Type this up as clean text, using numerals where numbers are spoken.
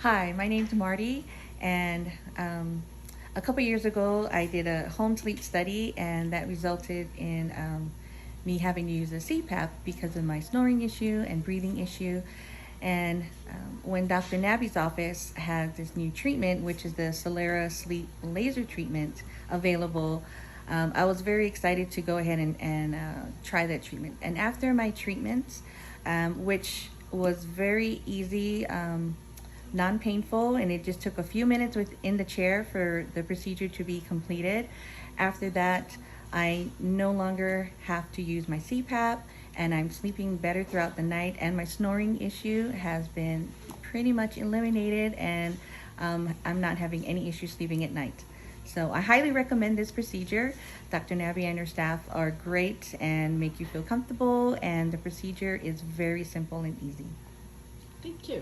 Hi, my name's Marty, and a couple years ago I did a home sleep study, and that resulted in me having to use a CPAP because of my snoring issue and breathing issue. And when Dr. Nabi's office had this new treatment, which is the SOLERA sleep laser treatment, available, I was very excited to go ahead and try that treatment. And after my treatment, which was very easy, non-painful, and it just took a few minutes within the chair for the procedure to be completed. After that, I no longer have to use my CPAP, and I'm sleeping better throughout the night, and my snoring issue has been pretty much eliminated, and I'm not having any issues sleeping at night. So I highly recommend this procedure. Dr. Nabi and her staff are great and make you feel comfortable, and the procedure is very simple and easy. Thank you.